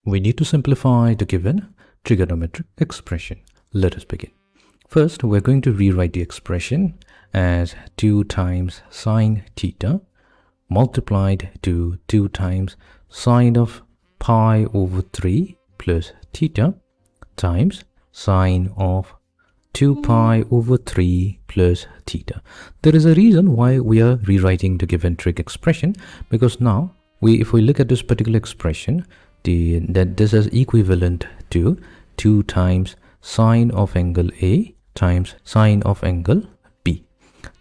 We need to simplify the given trigonometric expression. Let us begin. First, we're going to rewrite the expression as 2 times sine theta multiplied to 2 times sine of pi over 3 plus theta times sine of 2 pi over 3 plus theta. There is a reason why we are rewriting the given trig expression, because now if we look at this particular expression, that this is equivalent to 2 times sine of angle A times sine of angle B.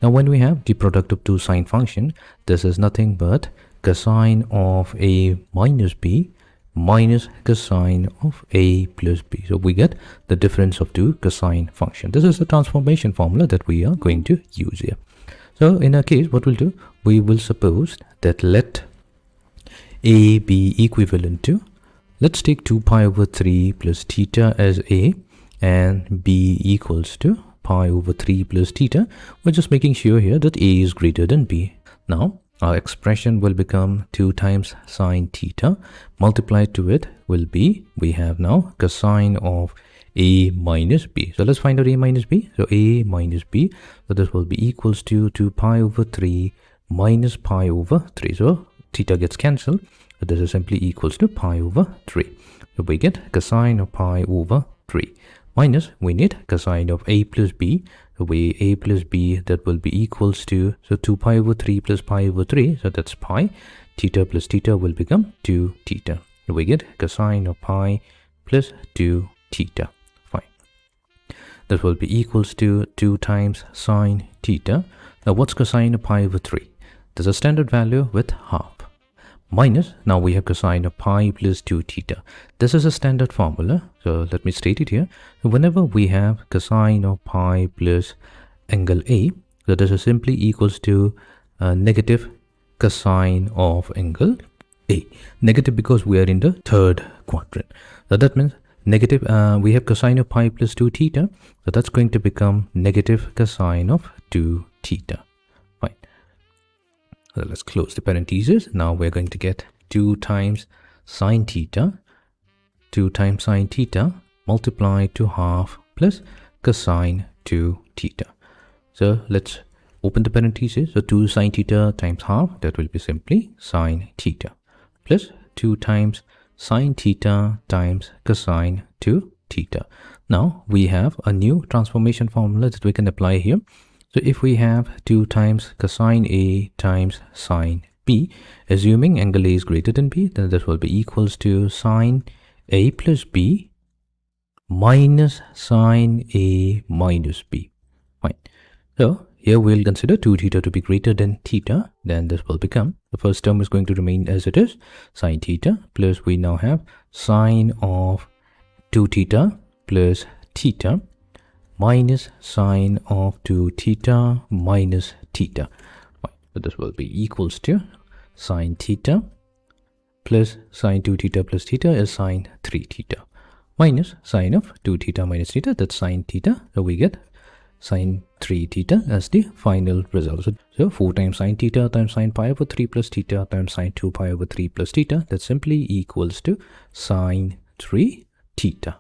Now when we have the product of two sine function, this is nothing but cosine of A minus B minus cosine of A plus B. So we get the difference of two cosine function. This is the transformation formula that we are going to use here. So in our case, what we'll do, we will suppose that let A be equivalent to, let's take 2 pi over 3 plus theta as A and B equals to pi over 3 plus theta. We're just making sure here that A is greater than B. Now our expression will become 2 times sine theta multiplied to it will be, we have now cosine of A minus B. So let's find out A minus B. So A minus B, so this will be equals to 2 pi over 3 minus pi over 3. So theta gets cancelled. So this is simply equals to pi over 3. So we get cosine of pi over 3 minus, we need cosine of A plus B. So we A plus B, that will be equals to, so 2 pi over 3 plus pi over 3. So that's pi. Theta plus theta will become 2 theta. So we get cosine of pi plus 2 theta. Fine. That will be equals to 2 times sine theta. Now what's cosine of pi over 3? There's a standard value with half. Minus, now we have cosine of pi plus 2 theta. This is a standard formula, so let me state it here. So whenever we have cosine of pi plus angle A, so this is simply equals to negative cosine of angle A. Negative because we are in the third quadrant. So that means negative, we have cosine of pi plus 2 theta, so that's going to become negative cosine of 2 theta. So let's close the parentheses. Now we're going to get 2 times sine theta, 2 times sine theta multiplied to half plus cosine 2 theta. So let's open the parentheses. So 2 sine theta times half, that will be simply sine theta, plus 2 times sine theta times cosine 2 theta. Now we have a new transformation formula that we can apply here. So if we have 2 times cosine A times sine B, assuming angle A is greater than B, then this will be equals to sine A plus B minus sine A minus B. Fine. So here we'll consider 2 theta to be greater than theta. Then this will become, the first term is going to remain as it is, sine theta, plus we now have sine of 2 theta plus theta minus sine of 2 theta minus theta. So this will be equals to sine theta plus sine 2 theta plus theta is sine 3 theta minus sine of 2 theta minus theta, that's sine theta. So we get sine 3 theta as the final result. So 4 times sine theta times sine pi over 3 plus theta times sine 2 pi over 3 plus theta, that simply equals to sine 3 theta.